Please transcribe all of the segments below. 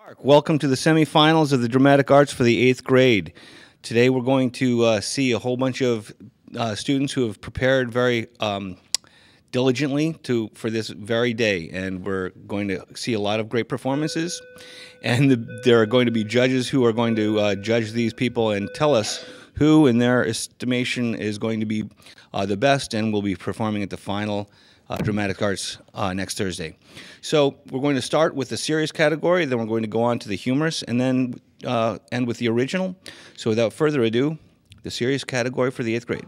Mark, welcome to the semifinals of the Dramatic Arts for the 8th grade. Today we're going to see a whole bunch of students who have prepared very diligently for this very day, and we're going to see a lot of great performances, and there are going to be judges who are going to judge these people and tell us who in their estimation is going to be the best and will be performing at the final Dramatic Arts next Thursday. So we're going to start with the serious category, then we're going to go on to the humorous, and then end with the original. So without further ado, the serious category for the 8th grade.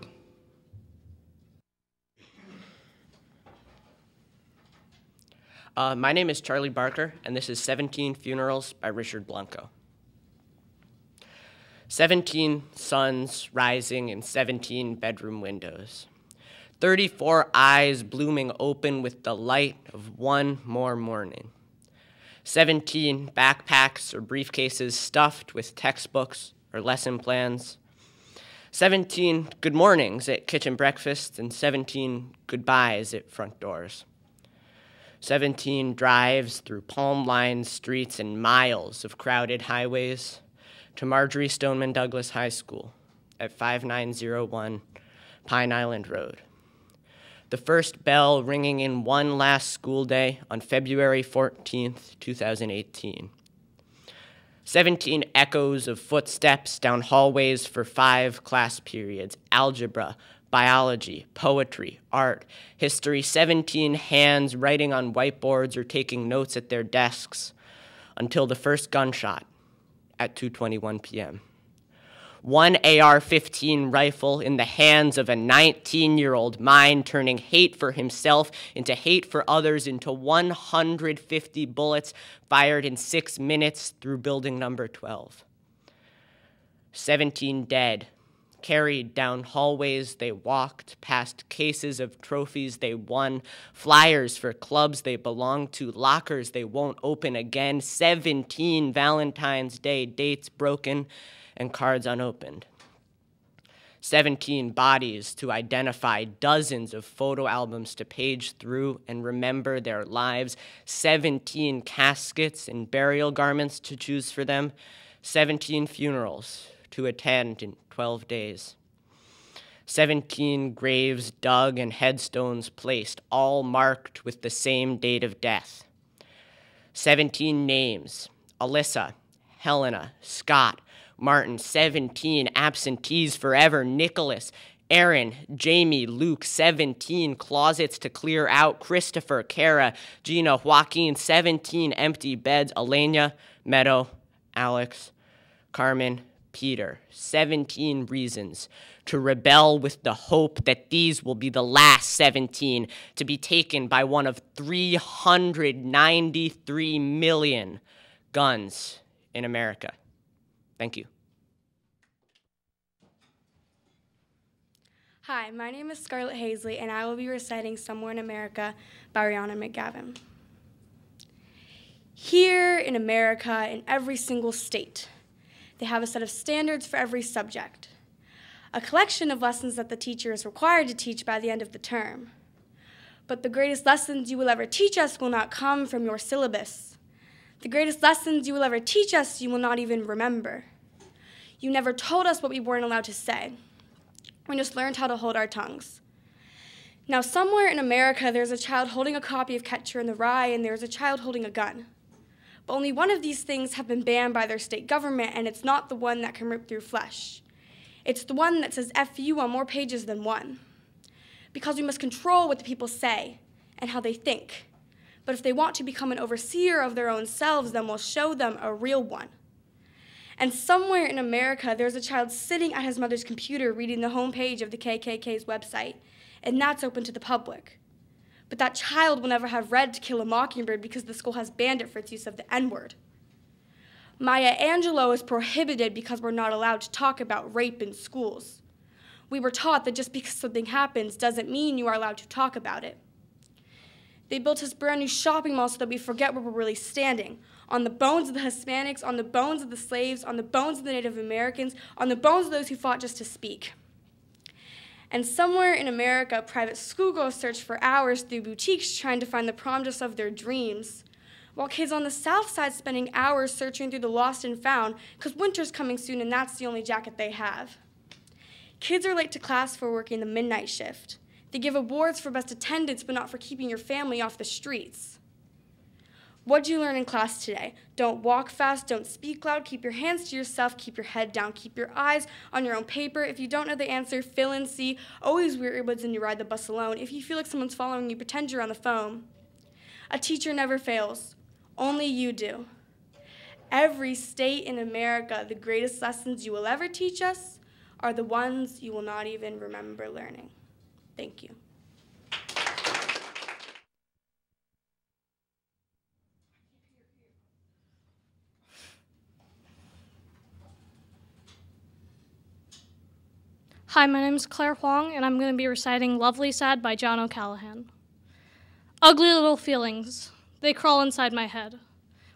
My name is Charlie Barker, and this is 17 Funerals by Richard Blanco. 17 suns rising in 17 bedroom windows. 34 eyes blooming open with the light of one more morning. 17 backpacks or briefcases stuffed with textbooks or lesson plans. 17 good mornings at kitchen breakfast and 17 goodbyes at front doors. 17 drives through palm-lined streets and miles of crowded highways to Marjorie Stoneman Douglas High School at 5901 Pine Island Road. The first bell ringing in one last school day on February 14th, 2018. 17 echoes of footsteps down hallways for 5 class periods, algebra, biology, poetry, art, history, 17 hands writing on whiteboards or taking notes at their desks until the first gunshot at 2:21 p.m. One AR-15 rifle in the hands of a 19-year-old mind turning hate for himself into hate for others into 150 bullets fired in 6 minutes through building number 12. 17 dead, carried down hallways they walked, past cases of trophies they won, flyers for clubs they belong to, lockers they won't open again, 17 Valentine's Day dates broken, and cards unopened. 17 bodies to identify, dozens of photo albums to page through and remember their lives, 17 caskets and burial garments to choose for them, 17 funerals to attend in 12 days. 17 graves dug and headstones placed, all marked with the same date of death. 17 names: Alyssa, Helena, Scott, Martin. 17 absentees forever: Nicholas, Aaron, Jamie, Luke. 17 closets to clear out: Christopher, Kara, Gina, Joaquin. 17 empty beds: Elena, Meadow, Alex, Carmen, Peter. 17 reasons to rebel with the hope that these will be the last 17 to be taken by one of 393 million guns in America. Thank you. Hi, my name is Scarlett Hazley, and I will be reciting Somewhere in America by Rihanna McGavin. Here in America, in every single state, they have a set of standards for every subject, a collection of lessons that the teacher is required to teach by the end of the term. But the greatest lessons you will ever teach us will not come from your syllabus. The greatest lessons you will ever teach us, you will not even remember. You never told us what we weren't allowed to say. We just learned how to hold our tongues. Now, somewhere in America, there's a child holding a copy of Catcher in the Rye, and there's a child holding a gun. But only one of these things have been banned by their state government, and it's not the one that can rip through flesh. It's the one that says F you on more pages than one. Because we must control what the people say and how they think. But if they want to become an overseer of their own selves, then we'll show them a real one. And somewhere in America, there's a child sitting at his mother's computer reading the homepage of the KKK's website, and that's open to the public. But that child will never have read To Kill a Mockingbird because the school has banned it for its use of the N-word. Maya Angelou is prohibited because we're not allowed to talk about rape in schools. We were taught that just because something happens doesn't mean you are allowed to talk about it. They built this brand new shopping mall so that we forget where we're really standing. On the bones of the Hispanics, on the bones of the slaves, on the bones of the Native Americans, on the bones of those who fought just to speak. And somewhere in America, private schoolgirls search for hours through boutiques trying to find the prom dress of their dreams. while kids on the south side spending hours searching through the lost and found because winter's coming soon and that's the only jacket they have. Kids are late to class for working the midnight shift. They give awards for best attendance but not for keeping your family off the streets. What'd you learn in class today? Don't walk fast, don't speak loud, keep your hands to yourself, keep your head down, keep your eyes on your own paper. If you don't know the answer, fill in C. Always wear earbuds when you ride the bus alone. If you feel like someone's following you, pretend you're on the phone. A teacher never fails. Only you do. Every state in America, the greatest lessons you will ever teach us are the ones you will not even remember learning. Thank you. Hi, my name is Claire Huang, and I'm going to be reciting Lovely Sad by John O'Callaghan. Ugly little feelings, they crawl inside my head.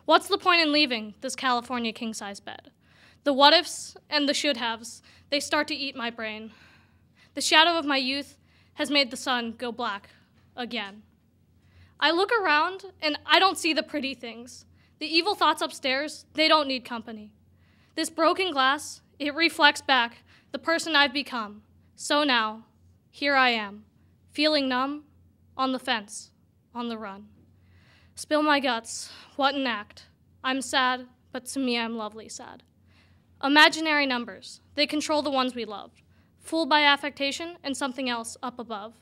What's the point in leaving this California king-size bed? The what-ifs and the should-haves, they start to eat my brain. The shadow of my youth has made the sun go black again. I look around, and I don't see the pretty things. The evil thoughts upstairs, they don't need company. This broken glass, it reflects back the person I've become. So now, here I am, feeling numb, on the fence, on the run. Spill my guts, what an act. I'm sad, but to me I'm lovely sad. Imaginary numbers, they control the ones we loved. Fooled by affectation and something else up above.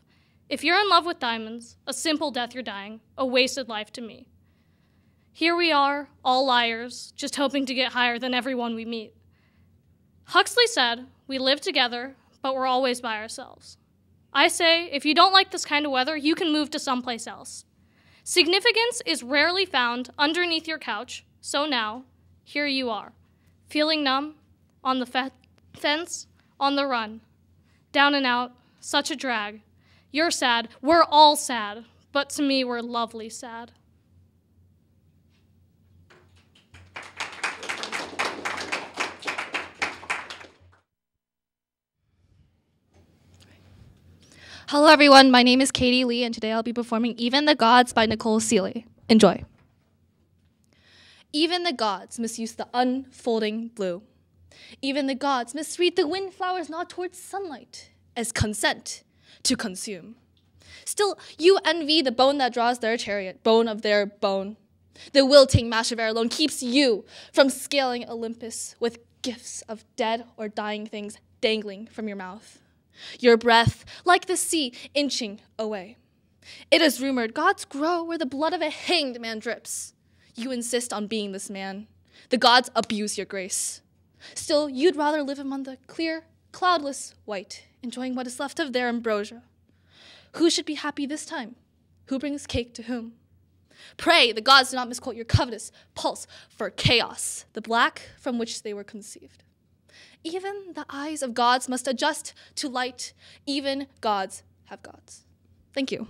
If you're in love with diamonds, a simple death you're dying, a wasted life to me. Here we are, all liars, just hoping to get higher than everyone we meet. Huxley said, we live together, but we're always by ourselves. I say, if you don't like this kind of weather, you can move to someplace else. Significance is rarely found underneath your couch, so now, here you are, feeling numb, on the fence, on the run. Down and out, such a drag. You're sad, we're all sad, but to me, we're lovely sad. Hello everyone, my name is Katie Lee and today I'll be performing Even the Gods by Nicole Seeley. Enjoy. Even the gods misuse the unfolding blue. Even the gods misread the windflowers nod towards sunlight as consent to consume. Still, you envy the bone that draws their chariot, bone of their bone. The wilting mash of air alone keeps you from scaling Olympus with gifts of dead or dying things dangling from your mouth. Your breath, like the sea, inching away. It is rumored gods grow where the blood of a hanged man drips. You insist on being this man. The gods abuse your grace. Still, you'd rather live among the clear, cloudless white, enjoying what is left of their ambrosia. Who should be happy this time? Who brings cake to whom? Pray the gods do not misquote your covetous pulse for chaos, the black from which they were conceived. Even the eyes of gods must adjust to light. Even gods have gods. Thank you.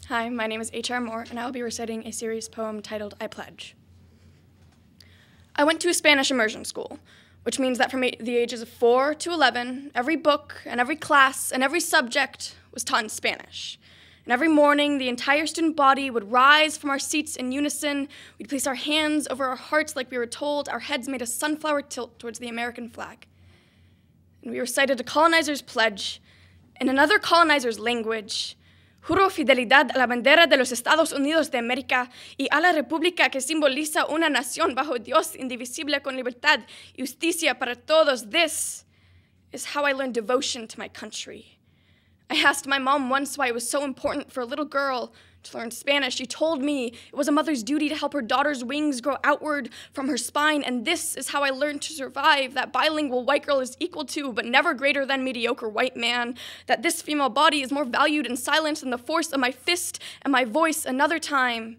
Hi, my name is H.R. Moore, and I will be reciting a serious poem titled I Pledge. I went to a Spanish immersion school, which means that from the ages of 4 to 11, every book and every class and every subject was taught in Spanish. And every morning, the entire student body would rise from our seats in unison. We'd place our hands over our hearts like we were told. Our heads made a sunflower tilt towards the American flag. And we recited a colonizer's pledge in another colonizer's language. Juro fidelidad a la bandera de los Estados Unidos de América y a la república que simboliza una nación bajo Dios indivisible con libertad y justicia para todos. This is how I learned devotion to my country. I asked my mom once why it was so important for a little girl to learn Spanish. She told me it was a mother's duty to help her daughter's wings grow outward from her spine, and this is how I learned to survive, that bilingual white girl is equal to, but never greater than mediocre white man, that this female body is more valued in silence than the force of my fist and my voice. Another time,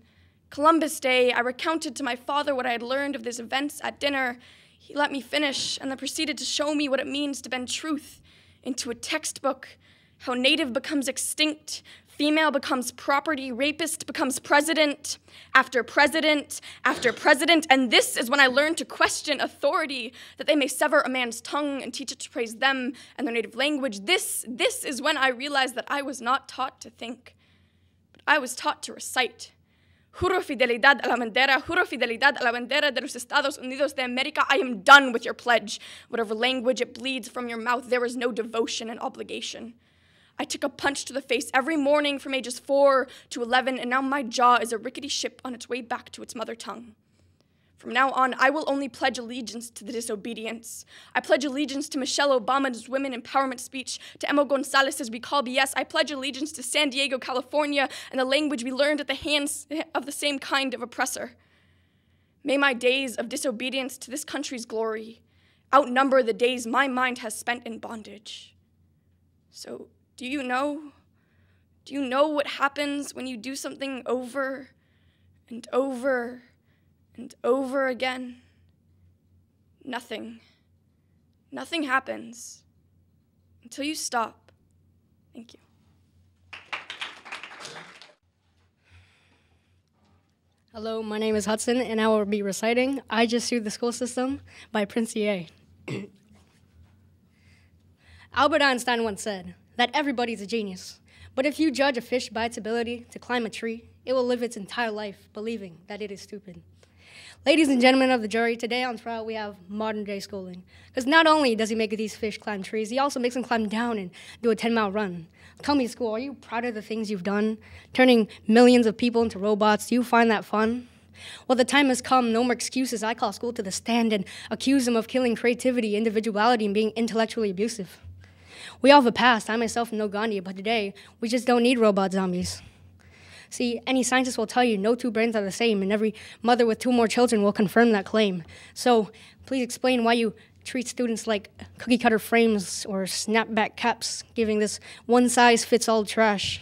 Columbus Day, I recounted to my father what I had learned of these events at dinner. He let me finish and then proceeded to show me what it means to bend truth into a textbook. How native becomes extinct, female becomes property, rapist becomes president after president after president, and this is when I learned to question authority, that they may sever a man's tongue and teach it to praise them and their native language. This is when I realized that I was not taught to think. but I was taught to recite. Juro fidelidad a la bandera de los Estados Unidos de America. I am done with your pledge. Whatever language it bleeds from your mouth, there is no devotion and obligation. I took a punch to the face every morning from ages 4 to 11, and now my jaw is a rickety ship on its way back to its mother tongue. From now on, I will only pledge allegiance to the disobedience. I pledge allegiance to Michelle Obama's women empowerment speech, to Emma Gonzalez's We Call BS. I pledge allegiance to San Diego, California, and the language we learned at the hands of the same kind of oppressor. May my days of disobedience to this country's glory outnumber the days my mind has spent in bondage. So, do you know what happens when you do something over and over and over again? Nothing. Nothing happens until you stop. Thank you. Hello, my name is Hudson, and I will be reciting I Just Sued the School System by Prince E.A. Albert Einstein once said that everybody's a genius, but if you judge a fish by its ability to climb a tree, it will live its entire life believing that it is stupid. Ladies and gentlemen of the jury, today on trial we have modern-day schooling. Because not only does he make these fish climb trees, he also makes them climb down and do a 10-mile run. Tell me, school, are you proud of the things you've done? Turning millions of people into robots, do you find that fun? Well, the time has come, no more excuses. I call school to the stand and accuse them of killing creativity, individuality, and being intellectually abusive. We all have a past. I myself know Gandhi, but today we just don't need robot zombies. See, any scientist will tell you no two brains are the same, and every mother with 2 more children will confirm that claim. So please explain why you treat students like cookie-cutter frames or snapback caps, giving this one-size-fits-all trash.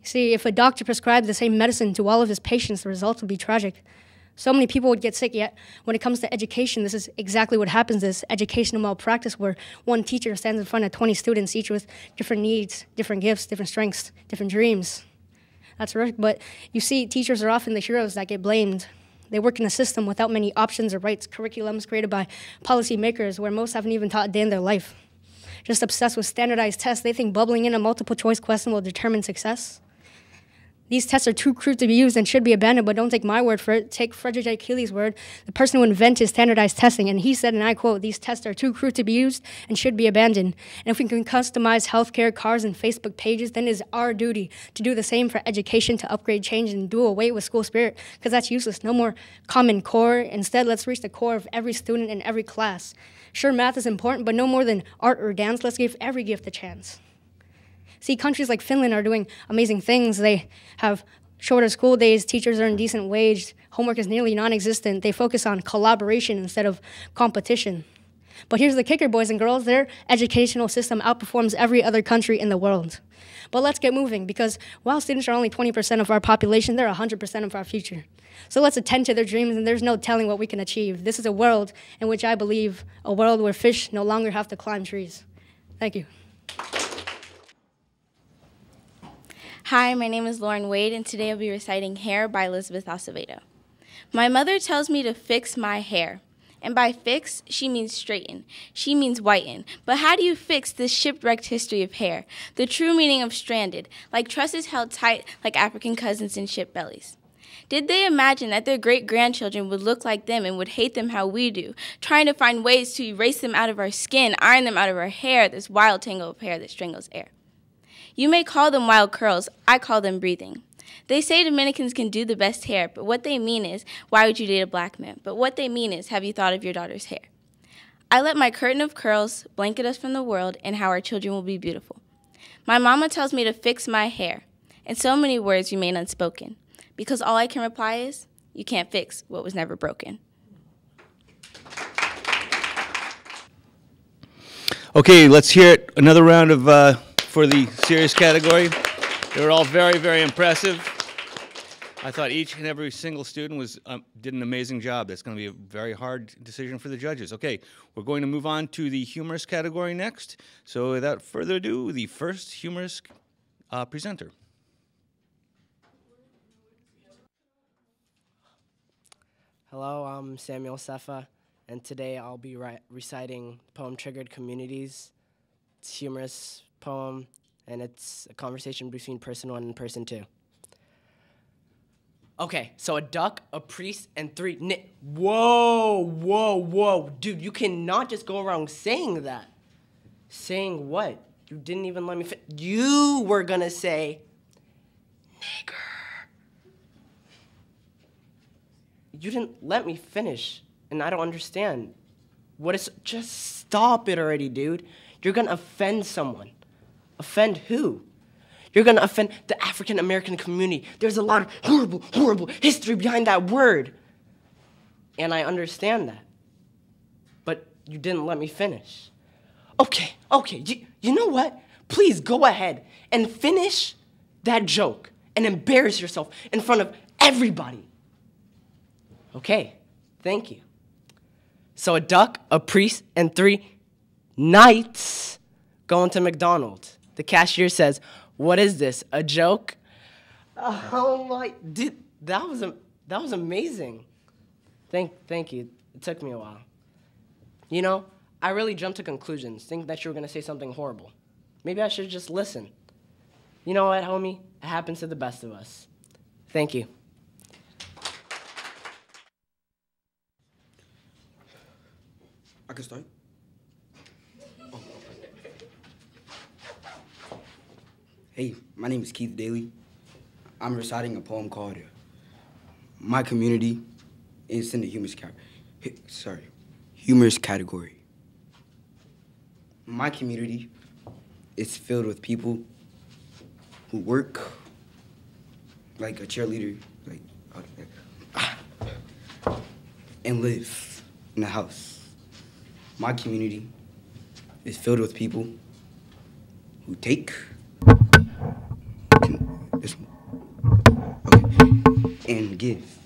See, if a doctor prescribed the same medicine to all of his patients, the results would be tragic. So many people would get sick, yet when it comes to education, this is exactly what happens, this educational malpractice where one teacher stands in front of 20 students, each with different needs, different gifts, different strengths, different dreams. That's right, but you see, teachers are often the heroes that get blamed. They work in a system without many options or rights, curriculums created by policymakers where most haven't even taught a day in their life. Just obsessed with standardized tests, they think bubbling in a multiple choice question will determine success. These tests are too crude to be used and should be abandoned, but don't take my word for it. Take Frederick J. Keeley's word, the person who invented standardized testing, and he said, and I quote, "These tests are too crude to be used and should be abandoned. And if we can customize healthcare, cars, and Facebook pages, then it is our duty to do the same for education, to upgrade, change, and do away with school spirit, because that's useless. No more Common Core. Instead, let's reach the core of every student in every class. Sure, math is important, but no more than art or dance. Let's give every gift a chance." See, countries like Finland are doing amazing things. They have shorter school days, teachers earn decent wage, homework is nearly non-existent. They focus on collaboration instead of competition. But here's the kicker, boys and girls, their educational system outperforms every other country in the world. But let's get moving, because while students are only 20% of our population, they're 100% of our future. So let's attend to their dreams, and there's no telling what we can achieve. This is a world in which I believe, a world where fish no longer have to climb trees. Thank you. Hi, my name is Lauren Wade, and today I'll be reciting Hair by Elizabeth Acevedo. My mother tells me to fix my hair. And by fix, she means straighten. She means whiten. But how do you fix this shipwrecked history of hair? The true meaning of stranded, like tresses held tight like African cousins in ship bellies. Did they imagine that their great-grandchildren would look like them and would hate them how we do, trying to find ways to erase them out of our skin, iron them out of our hair, this wild tangle of hair that strangles air? You may call them wild curls, I call them breathing. They say Dominicans can do the best hair, but what they mean is, why would you date a black man? But what they mean is, have you thought of your daughter's hair? I let my curtain of curls blanket us from the world and how our children will be beautiful. My mama tells me to fix my hair, and so many words remain unspoken, because all I can reply is, you can't fix what was never broken. Okay, let's hear it. Another round of for the serious category. They were all very, very impressive. I thought each and every single student did an amazing job. That's going to be a very hard decision for the judges. Okay, we're going to move on to the humorous category next. So without further ado, the first humorous presenter. Hello, I'm Samuel Sefa, and today I'll be reciting the poem Triggered Communities. It's a humorous poem. and it's a conversation between person 1 and person 2. Okay, so a duck, a priest, and 3 Whoa. Dude, you cannot just go around saying that. Saying what? You didn't even let me You were gonna say nigger. You didn't let me finish, and I don't understand. What is... Just stop it already, dude. You're gonna offend someone. Offend who? You're gonna offend the African American community. There's a lot of horrible history behind that word. And I understand that. But you didn't let me finish. Okay, you know what? Please go ahead and finish that joke and embarrass yourself in front of everybody. Okay, thank you. So a duck, a priest, and 3 knights going to McDonald's. The cashier says, "What is this, a joke?" Oh my, dude, that was amazing. Thank you. It took me a while. You know, I really jumped to conclusions, thinking that you were gonna say something horrible. Maybe I should just listen. You know what, homie? It happens to the best of us. Thank you. I can start. Oh. Hey, my name is Keith Daly. I'm reciting a poem called "My Community is in the humorous category." My community is filled with people who work like a cheerleader, and live in a house. My community is filled with people who take and give.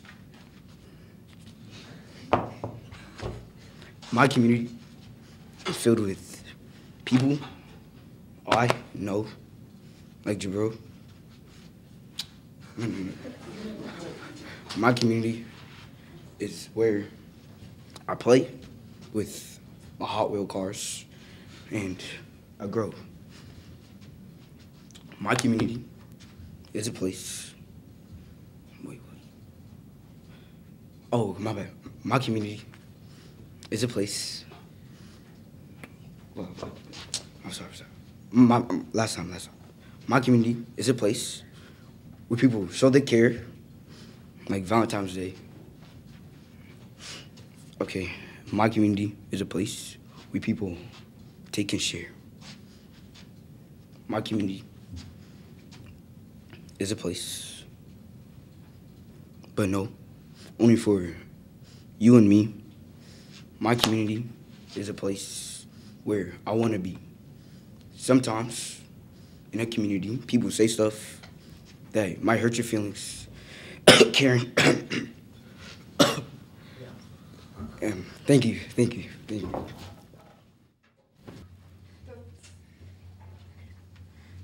My community is filled with people I know, like Jabril. My community is where I play with my Hot Wheel cars and I grow. My community is a place. Wait, what? Oh, my bad. My community is a place. Well, I'm sorry. Last time. My community is a place where people show they care, like Valentine's Day. Okay, my community is a place where people take and share. My community is a place, but no, only for you and me. My community is a place where I want to be. Sometimes in a community, people say stuff that might hurt your feelings. Karen. Thank you.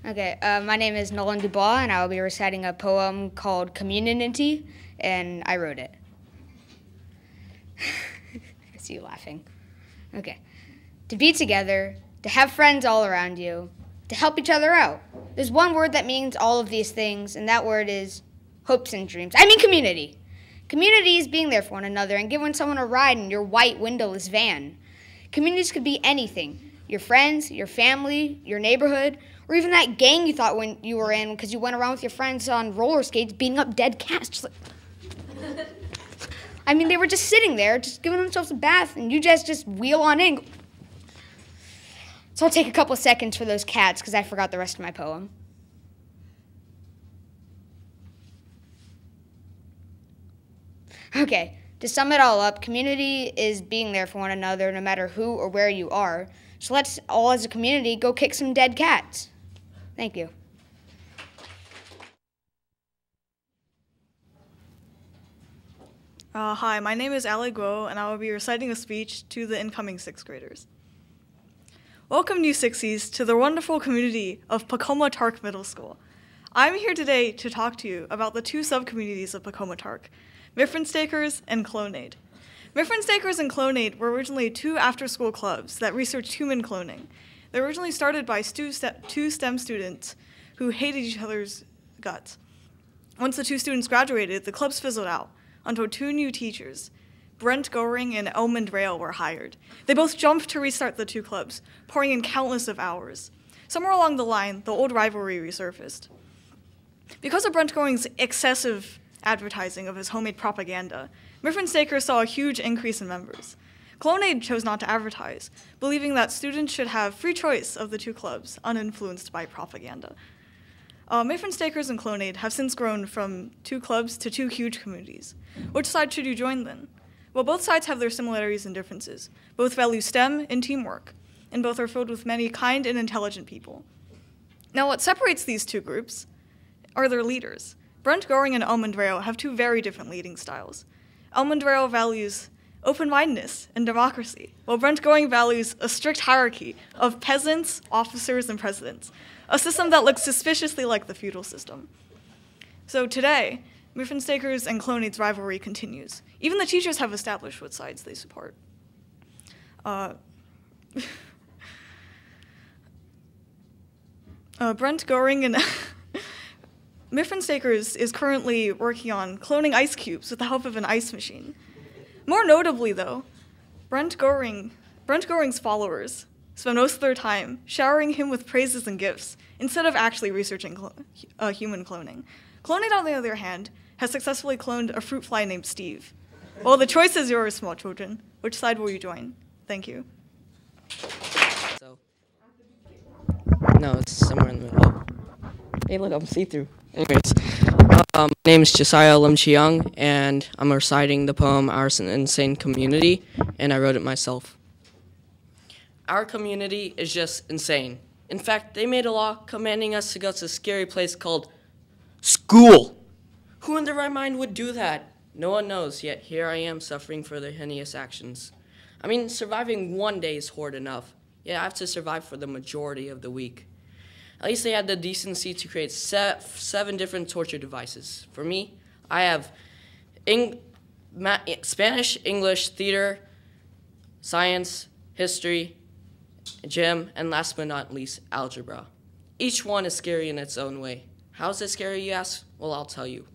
Okay, my name is Nolan Dubois, and I will be reciting a poem called Community, and I wrote it. I see you laughing. Okay. To be together, to have friends all around you, to help each other out. There's one word that means all of these things, and that word is hopes and dreams. I mean community. Community is being there for one another and giving someone a ride in your white windowless van. Communities could be anything. Your friends, your family, your neighborhood, or even that gang you thought when you were in because you went around with your friends on roller skates beating up dead cats. Just like... I mean, they were just sitting there, just giving themselves a bath, and you just wheel on in. So I'll take a couple seconds for those cats because I forgot the rest of my poem. Okay, to sum it all up, community is being there for one another no matter who or where you are. So let's all as a community go kick some dead cats. Thank you. Hi, my name is Ali Guo, and I will be reciting a speech to the incoming 6th graders. Welcome, new Sixies, to the wonderful community of Pacoma-Tark Middle School. I'm here today to talk to you about the 2 sub-communities of Pacoma-Tark, Mifflinstakers and Clonade. Mifflinstakers and Clonade were originally 2 after-school clubs that researched human cloning. They were originally started by two STEM students who hated each other's guts. Once the two students graduated, the clubs fizzled out until two new teachers, Brent Goring and Elmond Rail, were hired. They both jumped to restart the two clubs, pouring in countless of hours. Somewhere along the line, the old rivalry resurfaced. Because of Brent Goring's excessive advertising of his homemade propaganda, Mifflin Stakers saw a huge increase in members. Clonade chose not to advertise, believing that students should have free choice of the two clubs, uninfluenced by propaganda. Mifflin Stakers and Clonade have since grown from two clubs to two huge communities. Which side should you join then? Well, both sides have their similarities and differences. Both value STEM and teamwork, and both are filled with many kind and intelligent people. Now, what separates these two groups are their leaders. Brent Goring and Elmond Rail have two very different leading styles. Elmond Rail values open-mindedness and democracy, while Brent Goring values a strict hierarchy of peasants, officers, and presidents, a system that looks suspiciously like the feudal system. So today, Mifflin Stakers and Clonade's rivalry continues. Even the teachers have established what sides they support. Brent Goring and Mifflin Stakers is currently working on cloning ice cubes with the help of an ice machine. More notably, though, Brent Goring's followers spend most of their time showering him with praises and gifts instead of actually researching human cloning. Clonade, on the other hand, has successfully cloned a fruit fly named Steve. Well, the choice is yours, small children. Which side will you join? Thank you. So, no, it's somewhere in the middle. Hey, look, I'm see-through. Anyways, my name is Josiah Lim-Chiang, and I'm reciting the poem Our Insane Community, and I wrote it myself. Our community is just insane. In fact, they made a law commanding us to go to a scary place called school. Who in their right mind would do that? No one knows, yet here I am suffering for their heinous actions. I mean, surviving one day is hard enough, yet I have to survive for the majority of the week. At least they had the decency to create 7 different torture devices. For me, I have Spanish, English, theater, science, history, gym, and last but not least, algebra. Each one is scary in its own way. How is it scary, you ask? Well, I'll tell you.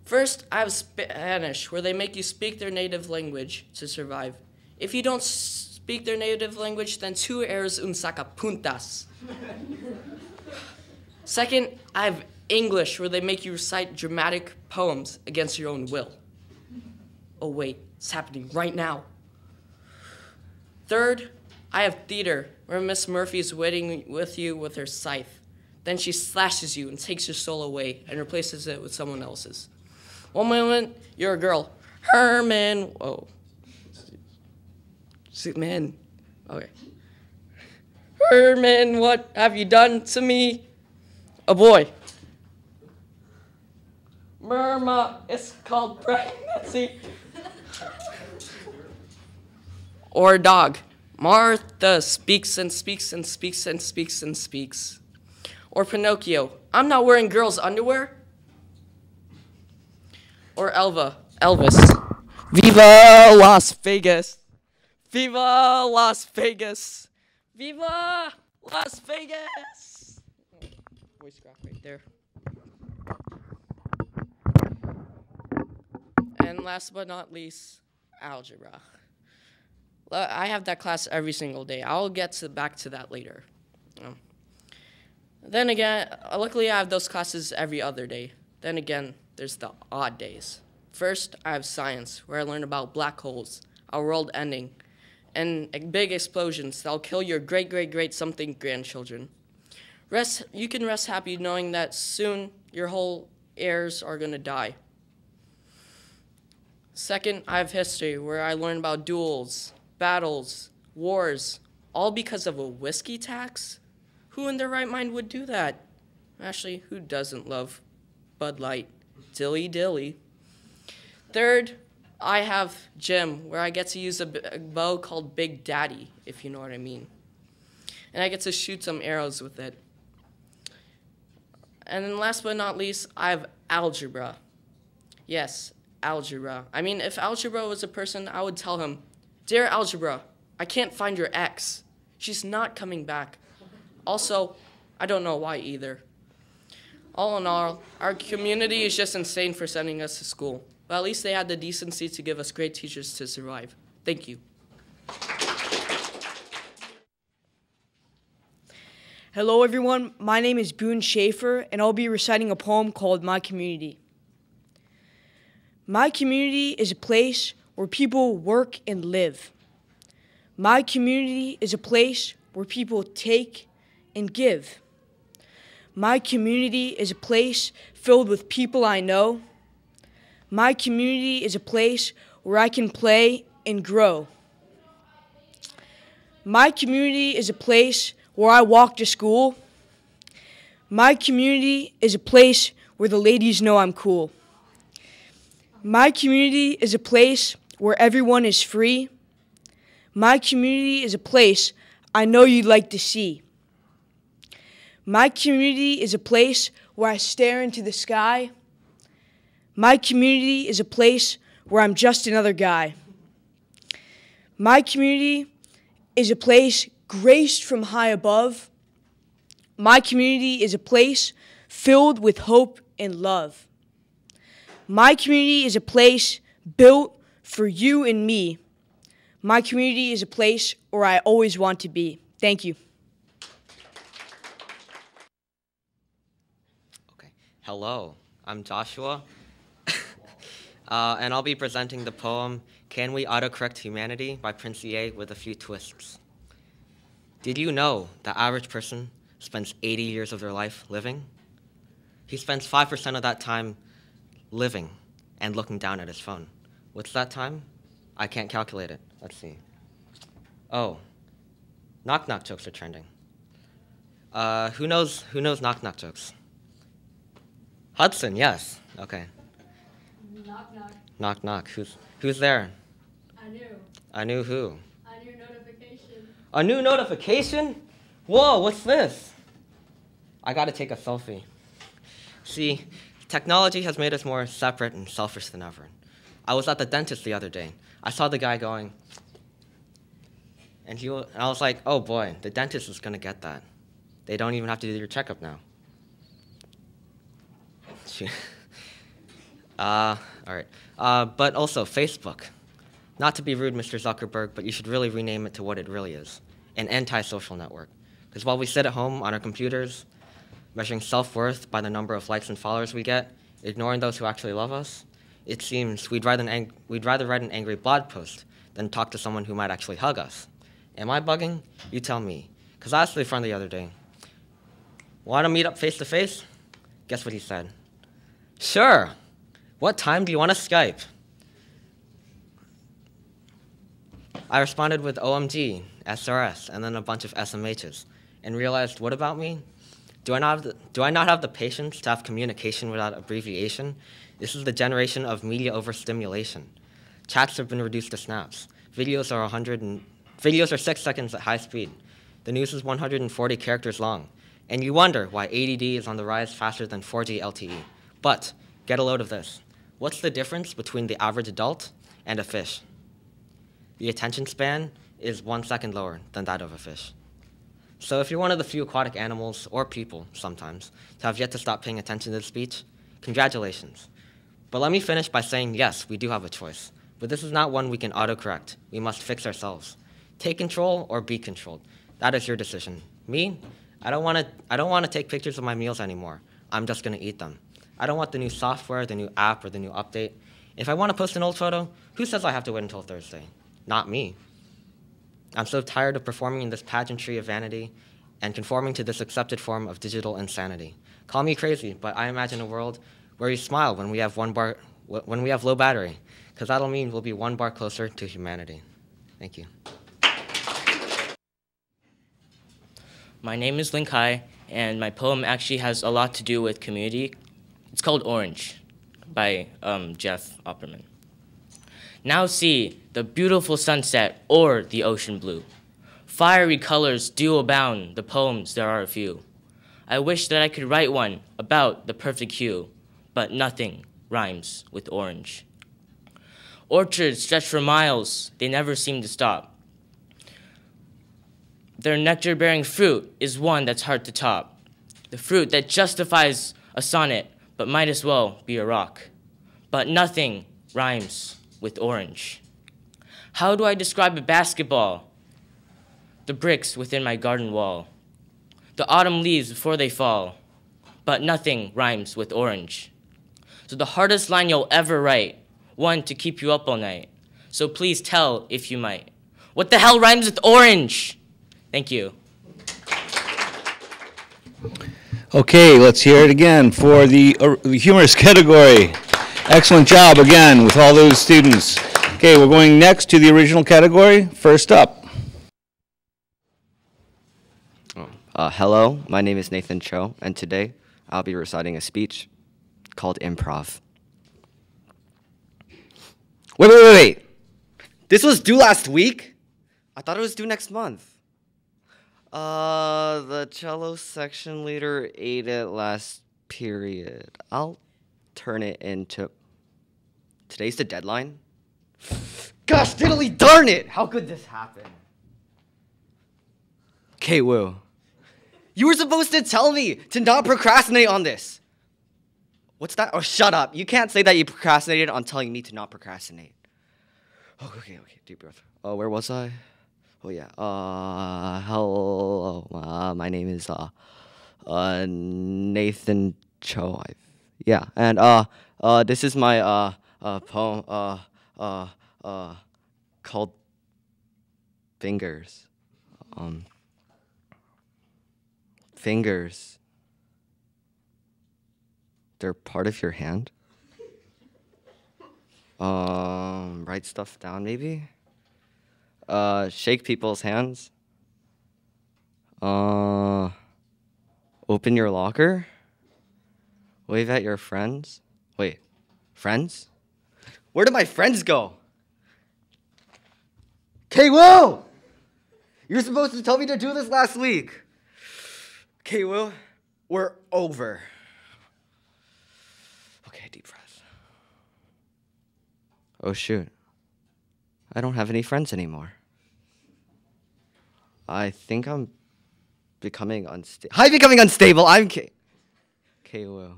First, I have Spanish, where they make you speak their native language to survive. If you don't speak their native language, then tú eres un sacapuntas. Second, I have English, where they make you recite dramatic poems against your own will. Oh wait, it's happening right now. Third, I have theater, where Miss Murphy is waiting with you with her scythe. Then she slashes you and takes your soul away and replaces it with someone else's. One moment, you're a girl. Herman, whoa. Man, okay. Herman, what have you done to me? A boy. Murma, it's called pregnancy. Or a dog. Martha speaks and speaks and speaks and speaks and speaks. Or Pinocchio, I'm not wearing girls' underwear. Or Elvis, Viva Las Vegas. Viva Las Vegas. Viva Las Vegas. Voice crack right there. And last but not least, algebra. I have that class every single day. I'll get back to that later. Then again, luckily I have those classes every other day. Then again, there's the odd days. First, I have science, where I learn about black holes, our world ending, and big explosions that'll kill your great something grandchildren. You can rest happy knowing that soon your whole heirs are gonna die. Second, I have history, where I learn about duels, battles, wars, all because of a whiskey tax? Who in their right mind would do that? Actually, who doesn't love Bud Light? Dilly dilly. Third, I have gym, where I get to use a bow called Big Daddy, if you know what I mean. And I get to shoot some arrows with it. And then last but not least, I have algebra. Yes, algebra. I mean, if algebra was a person, I would tell him, Dear algebra, I can't find your x. She's not coming back. Also, I don't know why either. All in all, our community is just insane for sending us to school. But at least they had the decency to give us great teachers to survive. Thank you. Hello everyone, my name is Boone Schaefer, and I'll be reciting a poem called My Community. My community is a place where people work and live. My community is a place where people take and give. My community is a place filled with people I know. My community is a place where I can play and grow. My community is a place where I walk to school. My community is a place where the ladies know I'm cool. My community is a place where everyone is free. My community is a place I know you'd like to see. My community is a place where I stare into the sky. My community is a place where I'm just another guy. My community is a place graced from high above. My community is a place filled with hope and love. My community is a place built for you and me. My community is a place where I always want to be. Thank you. Okay. Hello, I'm Joshua, and I'll be presenting the poem, Can We Autocorrect Humanity by Prince EA with a few twists. Did you know the average person spends 80 years of their life living? He spends 5% of that time living and looking down at his phone. What's that time? I can't calculate it. Let's see. Oh, knock-knock jokes are trending. Who knows knock-knock jokes? Hudson, yes. Okay. Knock-knock. Knock-knock. Who's there? I knew who? A new notification. A new notification? Whoa, what's this? I gotta take a selfie. See, technology has made us more separate and selfish than ever. I was at the dentist the other day. I saw the guy going, and I was like, oh boy, the dentist is gonna get that. They don't even have to do your checkup now. All right. But also Facebook. Not to be rude, Mr. Zuckerberg, but you should really rename it to what it really is, an anti-social network. Because while we sit at home on our computers, measuring self-worth by the number of likes and followers we get, ignoring those who actually love us, it seems we'd rather write an angry blog post than talk to someone who might actually hug us. Am I bugging? You tell me. Because I asked my friend the other day, want to meet up face-to-face? Guess what he said? Sure. What time do you want to Skype? I responded with OMG, SRS, and then a bunch of SMHs, and realized, what about me? Do I not have the patience to have communication without abbreviation? This is the generation of media overstimulation. Chats have been reduced to snaps. Videos are 6 seconds at high speed. The news is 140 characters long. And you wonder why ADD is on the rise faster than 4G LTE. But get a load of this. What's the difference between the average adult and a fish? The attention span is 1 second lower than that of a fish. So if you're one of the few aquatic animals, or people sometimes, to have yet to stop paying attention to this speech, congratulations. But let me finish by saying, yes, we do have a choice. But this is not one we can autocorrect. We must fix ourselves. Take control or be controlled. That is your decision. Me? I don't want to take pictures of my meals anymore. I'm just going to eat them. I don't want the new software, the new app, or the new update. If I want to post an old photo, who says I have to wait until Thursday? Not me. I'm so tired of performing in this pageantry of vanity and conforming to this accepted form of digital insanity. Call me crazy, but I imagine a world where we smile when we have low battery, because that'll mean we'll be 1 bar closer to humanity. Thank you. My name is Lin Kai, and my poem actually has a lot to do with community. It's called Orange by Jeff Opperman. Now see the beautiful sunset or the ocean blue. Fiery colors do abound, the poems there are a few. I wish that I could write one about the perfect hue, but nothing rhymes with orange. Orchards stretch for miles, they never seem to stop. Their nectar-bearing fruit is one that's hard to top. The fruit that justifies a sonnet, but might as well be a rock. But nothing rhymes with orange. How do I describe a basketball? The bricks within my garden wall. The autumn leaves before they fall. But nothing rhymes with orange. So the hardest line you'll ever write, one to keep you up all night. So please tell if you might. What the hell rhymes with orange? Thank you. Okay, let's hear it again for the humorous category. Excellent job again with all those students. Okay, we're going next to the original category. First up. Hello, my name is Nathan Cho, and today I'll be reciting a speech called Improv. Wait. This was due last week? I thought it was due next month. The cello section leader ate it last period. I'll turn it into... Today's the deadline? Gosh, diddly darn it! How could this happen? Okay, Woo. You were supposed to tell me to not procrastinate on this. What's that? Oh, shut up. You can't say that you procrastinated on telling me to not procrastinate. Oh, okay. Deep breath. Where was I? Oh, yeah. Hello. My name is Nathan Cho. Yeah, and this is my poem called Fingers. Fingers. They're part of your hand. Write stuff down, maybe. Shake people's hands. Open your locker. Wave at your friends. Wait, friends? Where did my friends go? Okay, Will! You're supposed to tell me to do this last week. Okay, Will, we're over. Okay, deep breath. Oh, shoot. I don't have any friends anymore. I think I'm becoming unstable. I'm becoming unstable. I'm okay, Will.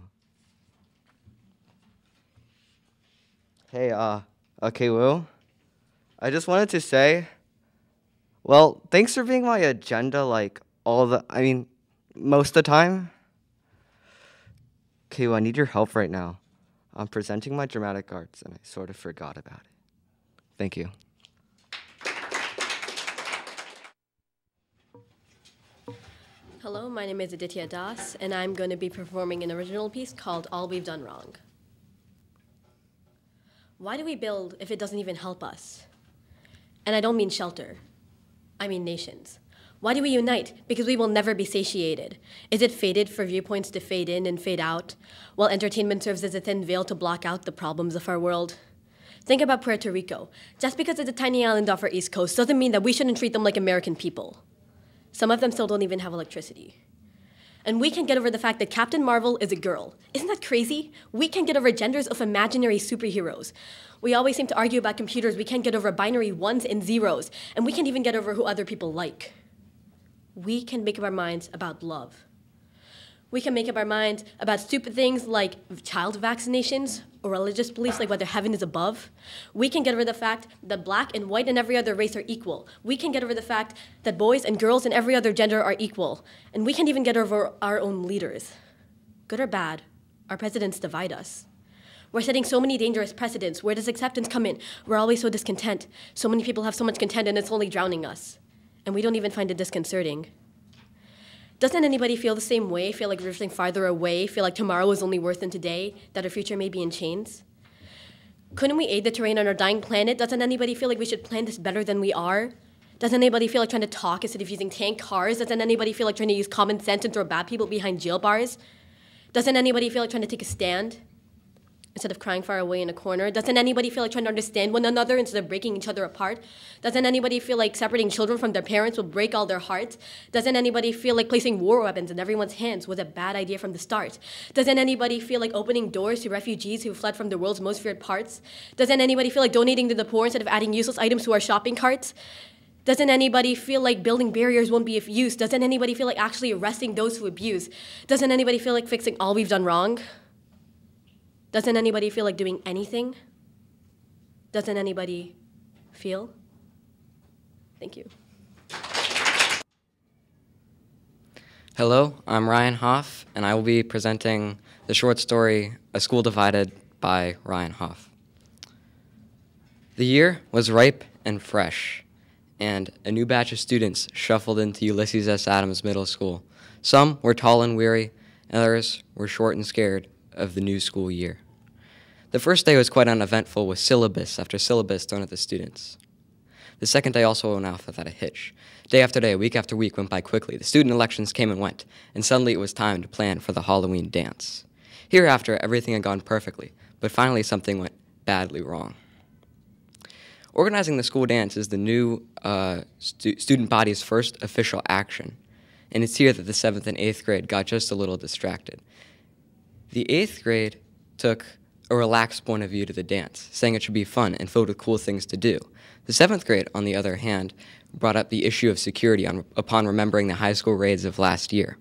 Hey, okay, Will. I just wanted to say, well, thanks for being my agenda, most of the time. Okay, well, I need your help right now. I'm presenting my dramatic arts, and I sort of forgot about it. Thank you. Hello, my name is Aditya Das, and I'm going to be performing an original piece called All We've Done Wrong. Why do we build if it doesn't even help us? And I don't mean shelter. I mean nations. Why do we unite? Because we will never be satiated. Is it fated for viewpoints to fade in and fade out, while entertainment serves as a thin veil to block out the problems of our world? Think about Puerto Rico. Just because it's a tiny island off our east coast doesn't mean that we shouldn't treat them like American people. Some of them still don't even have electricity. And we can get over the fact that Captain Marvel is a girl. Isn't that crazy? We can get over genders of imaginary superheroes. We always seem to argue about computers. We can't get over binary ones and zeros. And we can't even get over who other people like. We can make up our minds about love. We can make up our minds about stupid things like child vaccinations or religious beliefs like whether heaven is above. We can get over the fact that black and white and every other race are equal. We can get over the fact that boys and girls and every other gender are equal. And we can even get over our own leaders. Good or bad, our presidents divide us. We're setting so many dangerous precedents. Where does acceptance come in? We're always so discontent. So many people have so much content and it's only drowning us. And we don't even find it disconcerting. Doesn't anybody feel the same way? Feel like we're drifting farther away? Feel like tomorrow is only worse than today? That our future may be in chains? Couldn't we aid the terrain on our dying planet? Doesn't anybody feel like we should plan this better than we are? Doesn't anybody feel like trying to talk instead of using tank cars? Doesn't anybody feel like trying to use common sense and throw bad people behind jail bars? Doesn't anybody feel like trying to take a stand instead of crying far away in a corner? Doesn't anybody feel like trying to understand one another instead of breaking each other apart? Doesn't anybody feel like separating children from their parents will break all their hearts? Doesn't anybody feel like placing war weapons in everyone's hands was a bad idea from the start? Doesn't anybody feel like opening doors to refugees who fled from the world's most feared parts? Doesn't anybody feel like donating to the poor instead of adding useless items to our shopping carts? Doesn't anybody feel like building barriers won't be of use? Doesn't anybody feel like actually arresting those who abuse? Doesn't anybody feel like fixing all we've done wrong? Doesn't anybody feel like doing anything? Doesn't anybody feel? Thank you. Hello, I'm Ryan Hoff, and I will be presenting the short story, A School Divided by Ryan Hoff. The year was ripe and fresh, and a new batch of students shuffled into Ulysses S. Adams Middle School. Some were tall and weary, and others were short and scared of the new school year. The first day was quite uneventful, with syllabus after syllabus thrown at the students. The second day also went off without a hitch. Day after day, week after week went by quickly. The student elections came and went, and suddenly it was time to plan for the Halloween dance. Hereafter, everything had gone perfectly, but finally something went badly wrong. Organizing the school dance is the new student body's first official action, and it's here that the 7th and 8th grade got just a little distracted. The 8th grade took a relaxed point of view to the dance, saying it should be fun and filled with cool things to do. The 7th grade, on the other hand, brought up the issue of security upon remembering the high school raids of last year.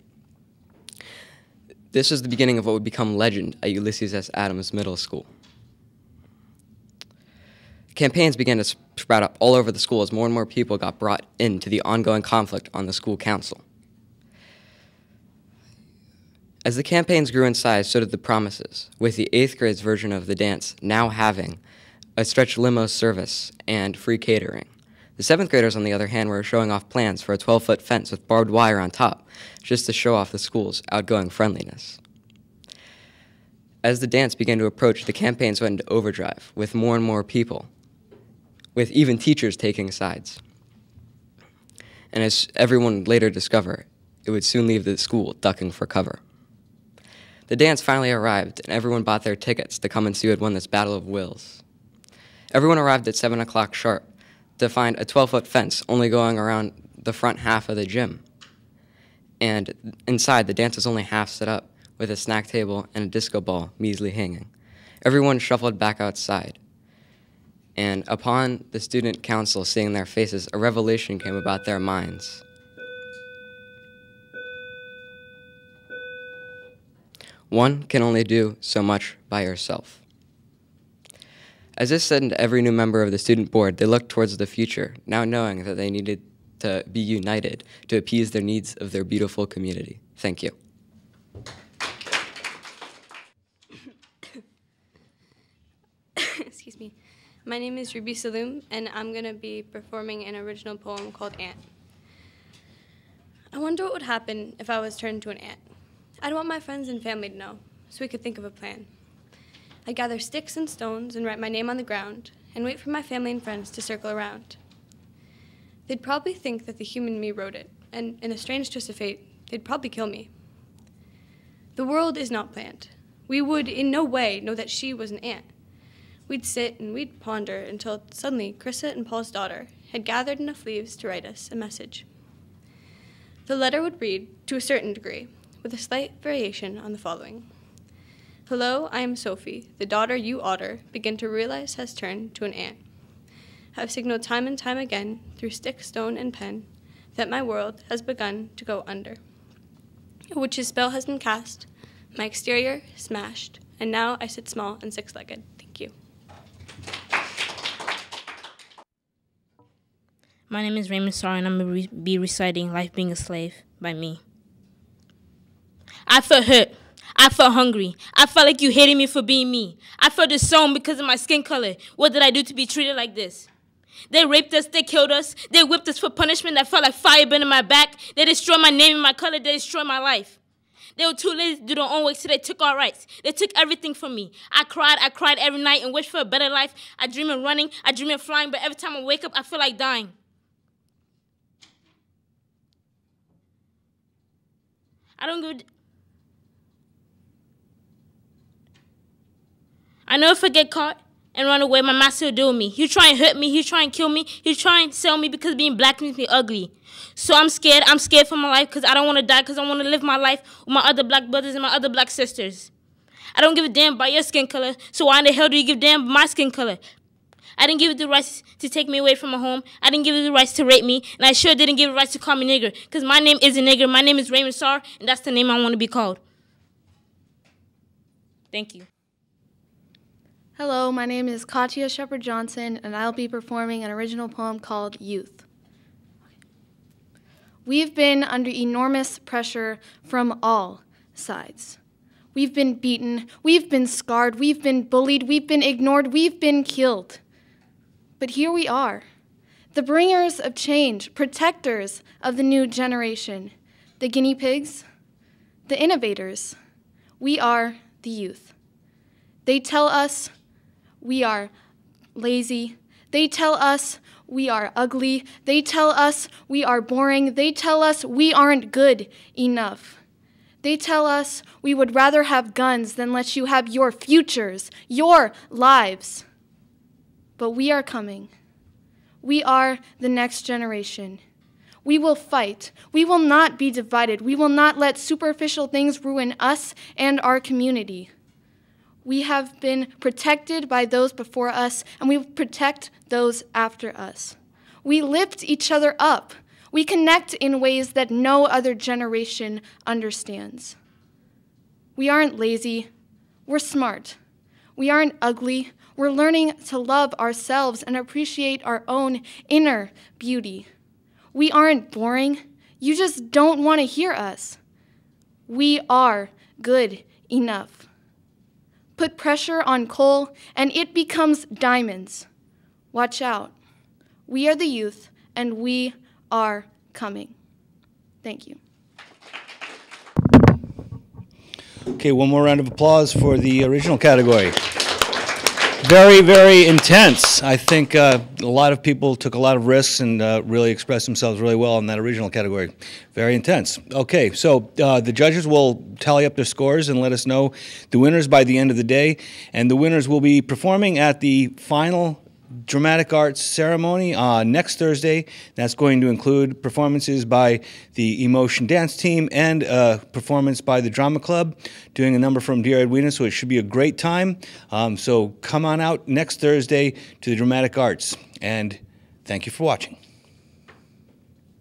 This was the beginning of what would become legend at Ulysses S. Adams Middle School. Campaigns began to sprout up all over the school as more and more people got brought into the ongoing conflict on the school council. As the campaigns grew in size, so did the promises, with the 8th grade's version of the dance now having a stretch limo service and free catering. The 7th graders, on the other hand, were showing off plans for a 12-foot fence with barbed wire on top, just to show off the school's outgoing friendliness. As the dance began to approach, the campaigns went into overdrive, with more and more people, with even teachers taking sides. And as everyone would later discover, it would soon leave the school ducking for cover. The dance finally arrived, and everyone bought their tickets to come and see who had won this battle of wills. Everyone arrived at 7 o'clock sharp to find a 12-foot fence only going around the front half of the gym. And inside, the dance was only half set up, with a snack table and a disco ball measly hanging. Everyone shuffled back outside. And upon the student council seeing their faces, a revelation came about their minds. One can only do so much by yourself. As this said to every new member of the student board, they looked towards the future, now knowing that they needed to be united to appease their needs of their beautiful community. Thank you. Excuse me. My name is Ruby Saloon, and I'm going to be performing an original poem called Ant. I wonder what would happen if I was turned into an ant. I'd want my friends and family to know, so we could think of a plan. I'd gather sticks and stones and write my name on the ground, and wait for my family and friends to circle around. They'd probably think that the human me wrote it, and in a strange twist of fate, they'd probably kill me. The world is not planned. We would in no way know that she was an ant. We'd sit and we'd ponder until suddenly Chrissa and Paul's daughter had gathered enough leaves to write us a message. The letter would read, to a certain degree, with a slight variation on the following. Hello, I am Sophie, the daughter you otter begin to realize has turned to an ant. Have signaled time and time again, through stick, stone, and pen, that my world has begun to go under. A witch's spell has been cast, my exterior smashed, and now I sit small and six-legged. Thank you. My name is Raymond, and I'm going to be reciting Life Being a Slave by me. I felt hurt. I felt hungry. I felt like you hated me for being me. I felt disowned because of my skin color. What did I do to be treated like this? They raped us. They killed us. They whipped us for punishment that felt like fire burning my back. They destroyed my name and my color. They destroyed my life. They were too lazy to do their own work, so they took our rights. They took everything from me. I cried every night and wished for a better life. I dream of running. I dream of flying, but every time I wake up, I feel like dying. I know if I get caught and run away, my master will deal with me. He'll try and hurt me. He'll try and kill me. He'll try and sell me because being black makes me ugly. So I'm scared. I'm scared for my life because I don't want to die, because I want to live my life with my other black brothers and my other black sisters. I don't give a damn about your skin color, so why in the hell do you give a damn about my skin color? I didn't give it the rights to take me away from my home. I didn't give it the rights to rape me. And I sure didn't give it the rights to call me nigger. Because my name isn't nigger. My name is Raymond, and that's the name I want to be called. Thank you. Hello, my name is Katya Shepard-Johnson, and I'll be performing an original poem called Youth. We've been under enormous pressure from all sides. We've been beaten, we've been scarred, we've been bullied, we've been ignored, we've been killed. But here we are, the bringers of change, protectors of the new generation, the guinea pigs, the innovators. We are the youth. They tell us we are lazy. They tell us we are ugly. They tell us we are boring. They tell us we aren't good enough. They tell us we would rather have guns than let you have your futures, your lives. But we are coming. We are the next generation. We will fight. We will not be divided. We will not let superficial things ruin us and our community. We have been protected by those before us, and we will protect those after us. We lift each other up. We connect in ways that no other generation understands. We aren't lazy. We're smart. We aren't ugly. We're learning to love ourselves and appreciate our own inner beauty. We aren't boring. You just don't want to hear us. We are good enough. Put pressure on coal, and it becomes diamonds. Watch out. We are the youth, and we are coming. Thank you. Okay, one more round of applause for the original category. Very, very intense. I think a lot of people took a lot of risks and really expressed themselves really well in that original category. Very intense. Okay, so the judges will tally up their scores and let us know the winners by the end of the day. And the winners will be performing at the final dramatic arts ceremony next Thursday. That's going to include performances by the Emotion Dance Team and a performance by the Drama Club, doing a number from Dear Edwina, so it should be a great time. So come on out next Thursday to the Dramatic Arts, and thank you for watching.